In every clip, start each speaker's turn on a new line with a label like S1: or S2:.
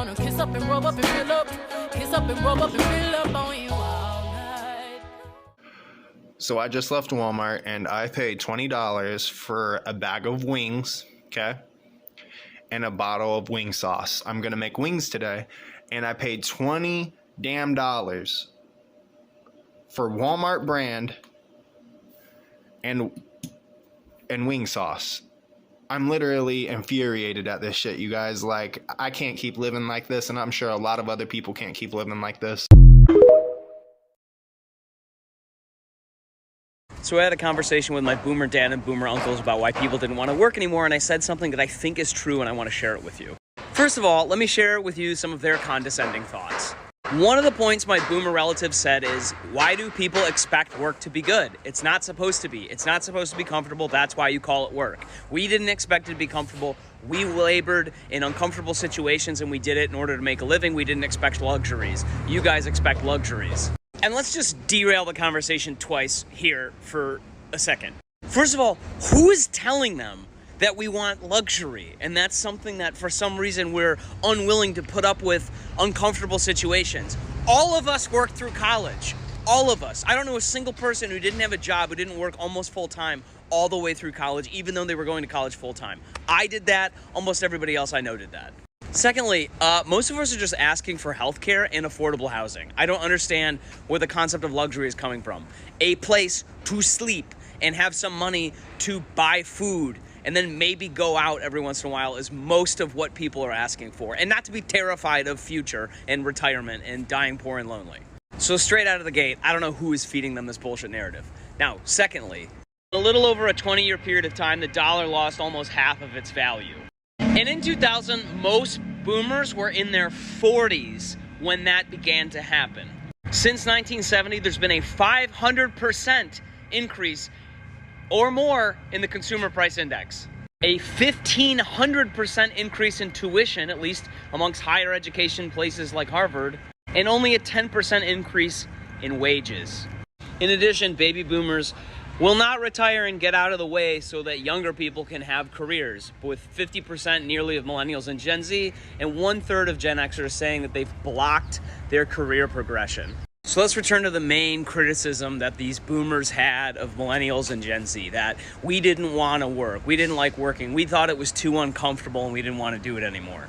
S1: wanna kiss up and rub up and fill up. Kiss up and rub up and fill up on you all night.
S2: So I just left Walmart and I paid $20 for a bag of wings, okay? And a bottle of wing sauce. I'm gonna make wings today, and I paid $20 damn for Walmart brand and wing sauce. I'm literally infuriated at this shit, you guys. Like, I can't keep living like this, and I'm sure a lot of other people can't keep living like this.
S3: So I had a conversation with my boomer dad and boomer uncles about why people didn't want to work anymore, and I said something that I think is true and I want to share it with you. First of all, let me share with you some of their condescending thoughts. One of the points my boomer relatives said is, why do people expect work to be good? It's not supposed to be. It's not supposed to be comfortable. That's why you call it work. We didn't expect it to be comfortable. We labored in uncomfortable situations and we did it in order to make a living. We didn't expect luxuries. You guys expect luxuries. And let's just derail the conversation twice here for a second. First of all, who is telling them that we want luxury? And that's something that for some reason we're unwilling to put up with uncomfortable situations. All of us worked through college. All of us. I don't know a single person who didn't have a job, who didn't work almost full time all the way through college, even though they were going to college full time. I did that. Almost everybody else I know did that. Secondly, most of us are just asking for healthcare and affordable housing. I don't understand where the concept of luxury is coming from. A place to sleep and have some money to buy food and then maybe go out every once in a while is most of what people are asking for. And not to be terrified of future and retirement and dying poor and lonely. So straight out of the gate, I don't know who is feeding them this bullshit narrative. Now, secondly, in a little over a 20-year period of time, the dollar lost almost half of its value. And in 2000, most boomers were in their 40s when that began to happen. Since 1970, there's been a 500% increase or more in the consumer price index. A 1,500% increase in tuition, at least amongst higher education places like Harvard, and only a 10% increase in wages. In addition, baby boomers will not retire and get out of the way so that younger people can have careers, with 50% nearly of millennials and Gen Z, and 1/3 of Gen Xers saying that they've blocked their career progression. So let's return to the main criticism that these boomers had of millennials and Gen Z, that we didn't want to work, we didn't like working, we thought it was too uncomfortable and we didn't want to do it anymore.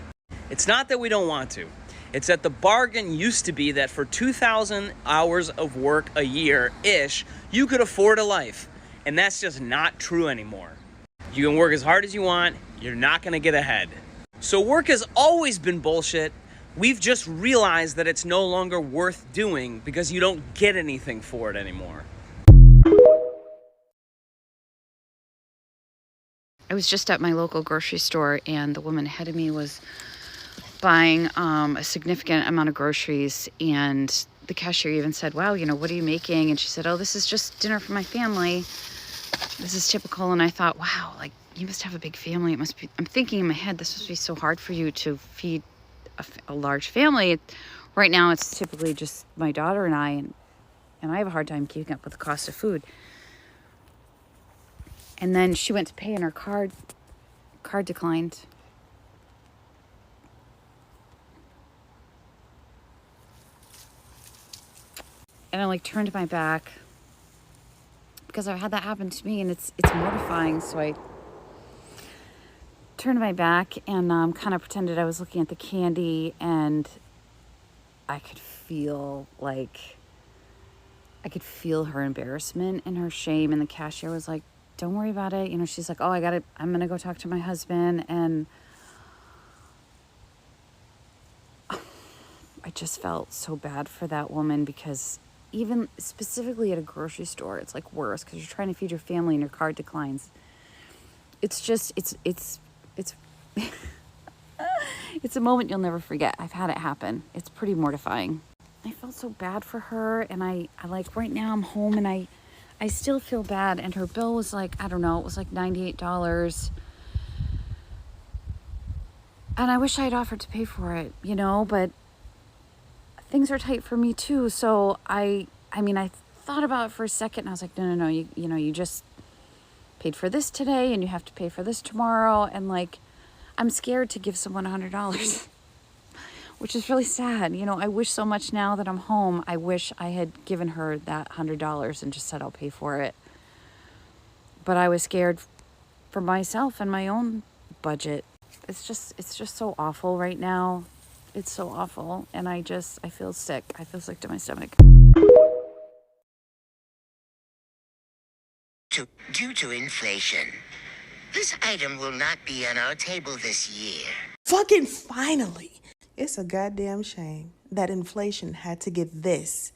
S3: It's not that we don't want to. It's that the bargain used to be that for 2,000 hours of work a year-ish, you could afford a life. And that's just not true anymore. You can work as hard as you want, you're not gonna get ahead. So work has always been bullshit. We've just realized that it's no longer worth doing because you don't get anything for it anymore.
S4: I was just at my local grocery store and the woman ahead of me was buying a significant amount of groceries, and the cashier even said, wow, you know, what are you making? And she said, oh, this is just dinner for my family. This is typical. And I thought, wow, like, you must have a big family. It must be, I'm thinking in my head, this must be so hard for you to feed a large family. Right now, it's typically just my daughter and I, and I have a hard time keeping up with the cost of food. And then she went to pay and her card declined. And I like turned my back because I've had that happen to me, and it's mortifying. So I turned my back and kind of pretended I was looking at the candy, and I could feel her embarrassment and her shame. And the cashier was like, "Don't worry about it." You know, she's like, "Oh, I'm gonna go talk to my husband." And I just felt so bad for that woman, because even specifically at a grocery store, it's like worse because you're trying to feed your family and your card declines. It's just, it's it's a moment you'll never forget. I've had it happen. It's pretty mortifying. I felt so bad for her, and I like, right now I'm home and I still feel bad. And her bill was like, I don't know, it was like $98. And I wish I had offered to pay for it, you know, but things are tight for me too. So I thought about it for a second, and I was like, no, you just paid for this today and you have to pay for this tomorrow. And like, I'm scared to give someone $100 which is really sad. You know, I wish so much now that I'm home, I wish I had given her that $100 and just said I'll pay for it. But I was scared for myself and my own budget. It's just so awful right now. It's so awful. And I feel sick. I feel sick to my stomach.
S5: Due to inflation, this item will not be on our table this year.
S6: Fucking finally. It's a goddamn shame that inflation had to get this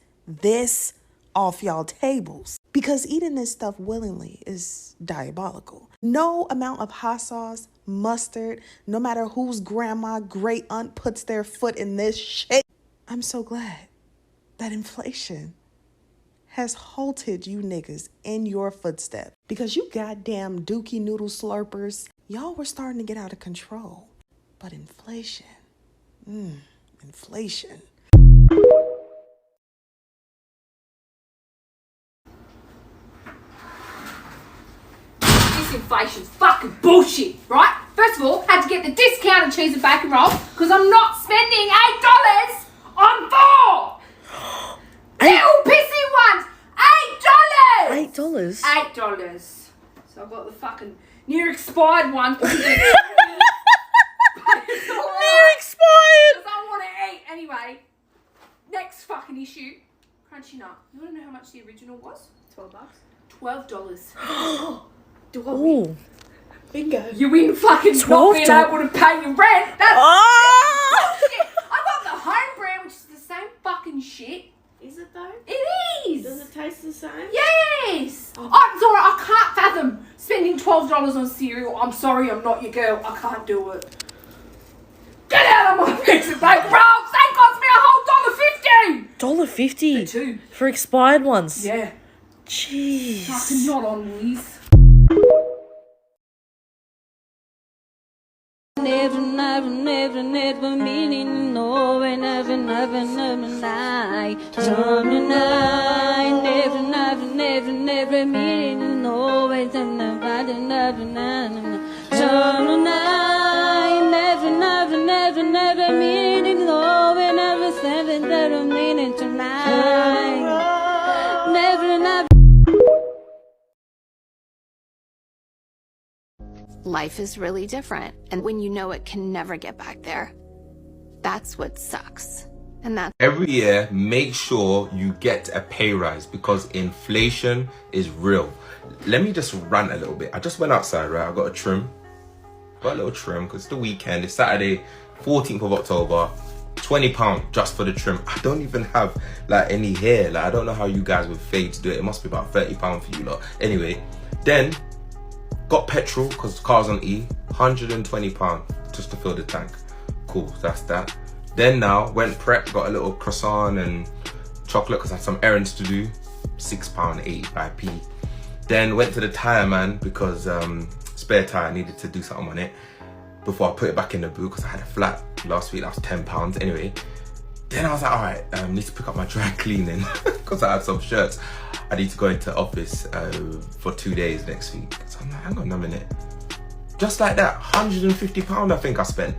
S6: off y'all tables. Because eating this stuff willingly is diabolical. No amount of hot sauce, mustard, no matter whose grandma, great aunt puts their foot in this shit. I'm so glad that inflation has halted you niggas in your footsteps. Because you goddamn dookie noodle slurpers, y'all were starting to get out of control. But inflation, inflation.
S7: This inflation's fucking bullshit, right? First of all, had to get the discounted cheese and bacon roll because I'm not spending $8 on 4 little pissy ones. $8.
S8: $8?
S7: $8. So I've got the fucking near expired one. Near
S8: expired.
S7: Because I want to eat. Anyway, next fucking issue. Crunchy nut. You want to know how much the original was? $12. $12. Do I win?
S8: Ooh. Bingo.
S7: You win fucking not being able to pay your rent. That's bullshit. I got the home brand, which is the same fucking shit.
S8: Is it though?
S7: It is.
S8: Does it taste the same?
S7: Yes. Oh, sorry, I can't fathom spending $12 on cereal. I'm sorry, I'm not your girl. I can't do it. Get out of my face and bake rolls. They cost me a whole $1.50.
S8: $1.50?
S7: Me too.
S8: For expired ones?
S7: Yeah.
S8: Jeez.
S7: Fucking not on these.
S9: Never meaning no, never lie. Don't lie, never meaning no, never don't lie, never meaning no, never seven, never meaning tonight. Never.
S10: Life is really different, and when you know it can never get back there, that's what sucks. And that's
S11: every year, make sure you get a pay rise because inflation is real. Let me just rant a little bit. I just went outside, right? I got a trim. Got a little trim because it's the weekend. It's Saturday, 14th of October. £20 just for the trim. I don't even have like any hair. Like I don't know how you guys with fades do it. It must be about £30 for you lot. Anyway, then got petrol because the car's on E. £120 just to fill the tank. Cool, that's that. Then now went prep, got a little croissant and chocolate because I had some errands to do. £6.85p. Then went to the tyre man because spare tyre, needed to do something on it before I put it back in the boot because I had a flat last week. That was £10 anyway. Then I was like, all right, need to pick up my dry cleaning because I had some shirts. I need to go into office for 2 days next week. So I'm like, hang on a minute. Just like that, £150 I think I spent.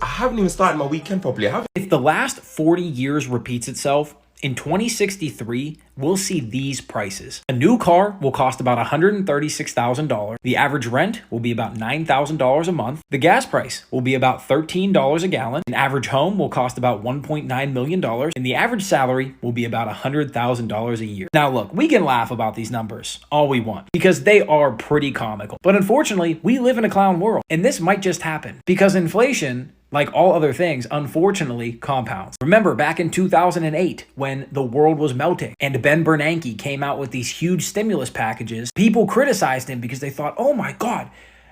S11: I haven't even started my weekend properly.
S3: If the last 40 years repeats itself, in 2063, we'll see these prices. A new car will cost about $136,000. The average rent will be about $9,000 a month. The gas price will be about $13 a gallon. An average home will cost about $1.9 million. And the average salary will be about $100,000 a year. Now look, we can laugh about these numbers all we want because they are pretty comical. But unfortunately, we live in a clown world. And this might just happen because inflation, like all other things, unfortunately compounds. Remember back in 2008 when the world was melting and Ben Bernanke came out with these huge stimulus packages, people criticized him because they thought, oh my God,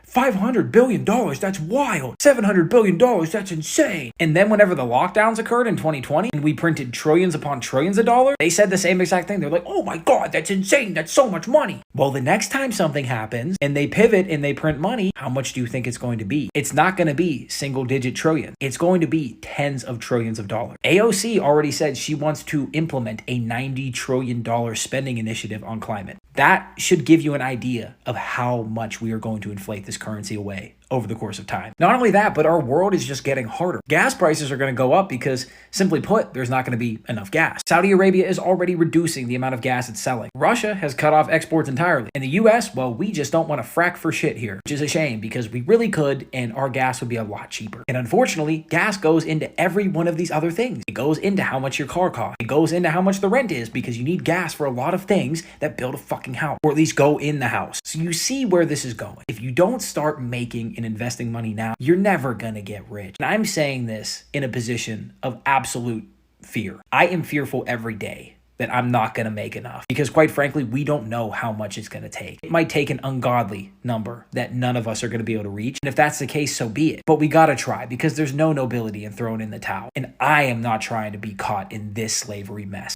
S3: $500 billion, that's wild. $700 billion, that's insane. And then whenever the lockdowns occurred in 2020 and we printed trillions upon trillions of dollars, they said the same exact thing. They're like, oh my God, that's insane. That's so much money. Well, the next time something happens and they pivot and they print money, how much do you think it's going to be? It's not going to be single digit trillion. It's going to be tens of trillions of dollars. AOC already said she wants to implement a $90 trillion spending initiative on climate. That should give you an idea of how much we are going to inflate this currency away
S12: over the course of time. Not only that, but our world is just getting harder. Gas prices are going to go up because, simply put, there's not going to be enough gas. Saudi Arabia is already reducing the amount of gas it's selling. Russia has cut off exports entirely. In the US, well, we just don't want to frack for shit here, which is a shame because we really could, and our gas would be a lot cheaper. And unfortunately, gas goes into every one of these other things. It goes into how much your car costs. It goes into how much the rent is because you need gas for a lot of things that build a fucking house, or at least go in the house. So you see where this is going. If you don't start making and investing money now, you're never gonna get rich. And I'm saying this in a position of absolute fear. I am fearful every day that I'm not gonna make enough because, quite frankly, we don't know how much it's gonna take. It might take an ungodly number that none of us are gonna be able to reach. And if that's the case, so be it. But we gotta try because there's no nobility in throwing in the towel. And I am not trying to be caught in this slavery mess.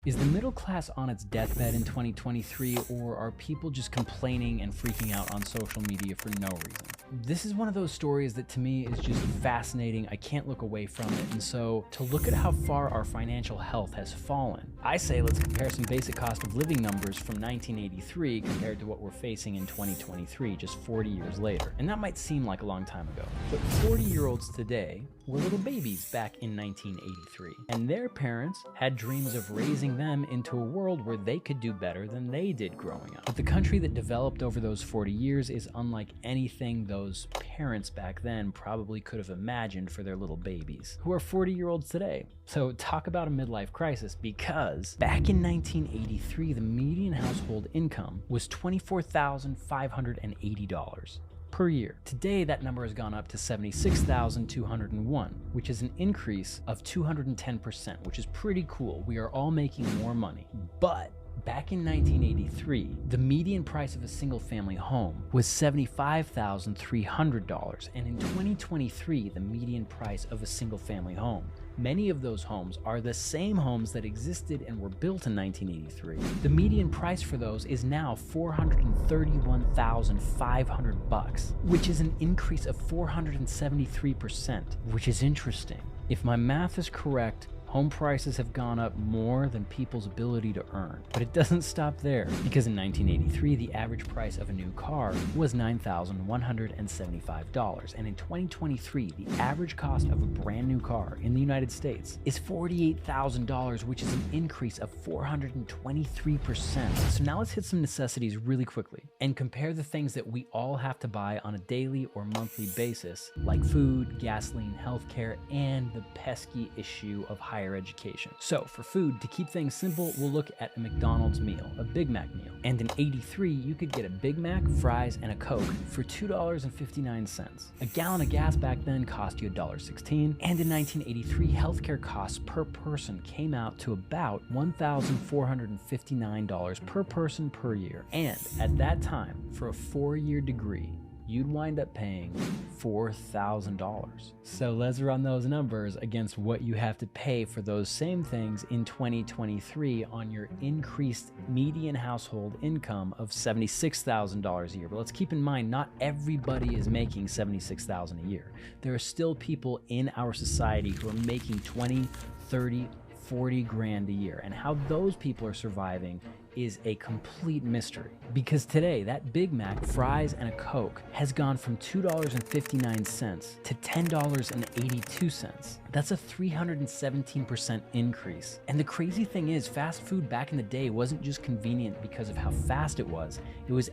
S3: Is the middle class on its deathbed in 2023, or are people just complaining and freaking out on social media for no reason? This is one of those stories that to me is just fascinating. I can't look away from it. And so to look at how far our financial health has fallen, I say let's compare some basic cost of living numbers from 1983 compared to what we're facing in 2023, just 40 years later. And that might seem like a long time ago, but 40-year-olds today were little babies back in 1983. And their parents had dreams of raising them into a world where they could do better than they did growing up. But the country that developed over those 40 years is unlike anything those parents back then probably could have imagined for their little babies, who are 40-year-olds today. So talk about a midlife crisis, because back in 1983, the median household income was $24,580 per year. Today, that number has gone up to $76,201, which is an increase of 210%, which is pretty cool. We are all making more money. But back in 1983, the median price of a single family home was $75,300. And in 2023, the median price of a single family home, many of those homes are the same homes that existed and were built in 1983. The median price for those is now $431,500, which is an increase of 473%, which is interesting. If my math is correct, home prices have gone up more than people's ability to earn. But it doesn't stop there, because in 1983, the average price of a new car was $9,175. And in 2023, the average cost of a brand new car in the United States is $48,000, which is an increase of 423%. So now let's hit some necessities really quickly and compare the things that we all have to buy on a daily or monthly basis, like food, gasoline, healthcare, and the pesky issue of higher education. So for food, to keep things simple, we'll look at a McDonald's meal, a Big Mac meal. And in 83, you could get a Big Mac, fries, and a Coke for $2.59. A gallon of gas back then cost you $1.16. And in 1983, healthcare costs per person came out to about $1,459 per person per year. And at that time, for a 4-year degree, you'd wind up paying $4,000. So let's run those numbers against what you have to pay for those same things in 2023 on your increased median household income of $76,000 a year. But let's keep in mind, not everybody is making $76,000 a year. There are still people in our society who are making 20, 30, 40 grand a year, and how those people are surviving is a complete mystery. Because today, that Big Mac, fries, and a Coke has gone from $2.59 to $10.82. That's a 317% increase. And the crazy thing is, fast food back in the day wasn't just convenient because of how fast it was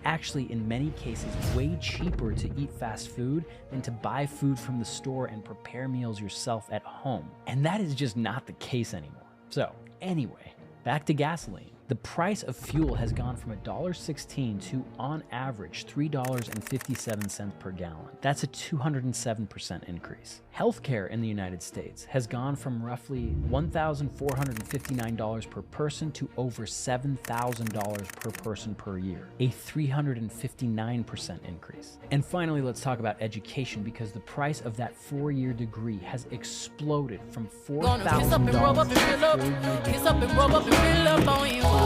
S3: actually in many cases way cheaper to eat fast food than to buy food from the store and prepare meals yourself at home. And that is just not the case anymore. So anyway, back to gasoline. The price of fuel has gone from $1.16 to, on average, $3.57 per gallon. That's a 207% increase. Healthcare in the United States has gone from roughly $1,459 per person to over $7,000 per person per year, a 359% increase. And finally, let's talk about education, because the price of that 4-year degree has exploded from $4,000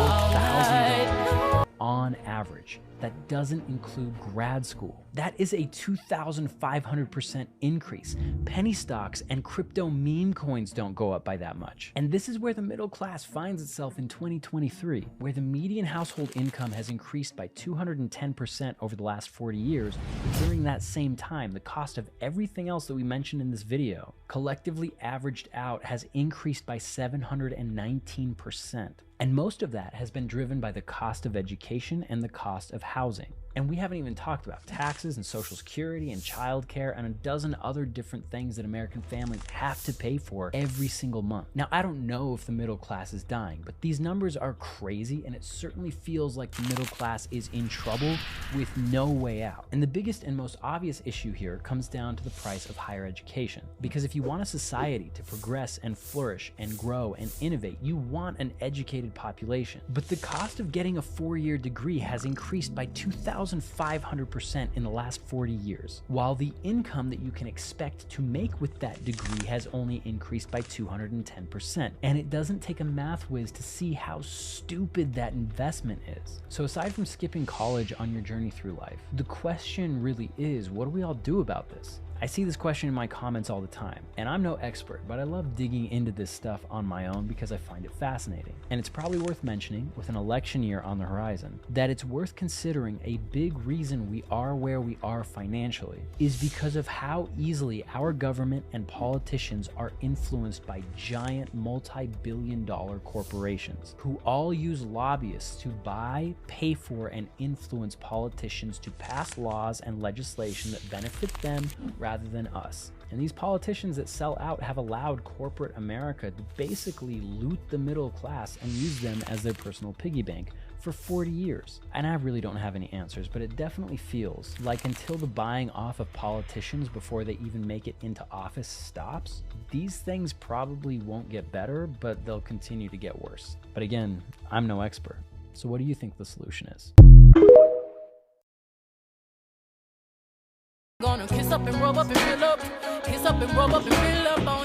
S3: on average
S12: That doesn't include grad school. That is a 2,500% increase. Penny stocks and crypto meme coins don't go up by that much. And this is where the middle class finds itself in 2023, where the median household income has increased by 210% over the last 40 years. During that same time, the cost of everything else that we mentioned in this video, collectively averaged out, has increased by 719%. And most of that has been driven by the cost of education and the cost of housing. And we haven't even talked about taxes and Social Security and childcare and a dozen other different things that American families have to pay for every single month. Now, I don't know if the middle class is dying, but these numbers are crazy, and it certainly feels like the middle class is in trouble with no way out. And the biggest and most obvious issue here comes down to the price of higher education. Because if you want a society to progress and flourish and grow and innovate, you want an educated population. But the cost of getting a 4-year degree has increased by 2,500% in the last 40 years, while the income that you can expect to make with that degree has only increased by 210%. And it doesn't take a math whiz to see how stupid that investment is. So aside from skipping college on your journey through life, the question really is, what do we all do about this? I see this question in my comments all the time, and I'm no expert, but I love digging into this stuff on my own because I find it fascinating. And it's probably worth mentioning, with an election year on the horizon, that it's worth considering a big reason we are where we are financially is because of how easily our government and politicians are influenced by giant multi-billion-dollar corporations who all use lobbyists to buy, pay for, and influence politicians to pass laws and legislation that benefit them rather than us. And these politicians that sell out have allowed corporate America to basically loot the middle class and use them as their personal piggy bank for 40 years. And I really don't have any answers, but it definitely feels like until the buying off of politicians before they even make it into office stops, these things probably won't get better, but they'll continue to get worse. But again, I'm no expert. So what do you think the solution is?
S1: Gonna kiss up and rub up and fill up. Kiss up and rub up and fill up on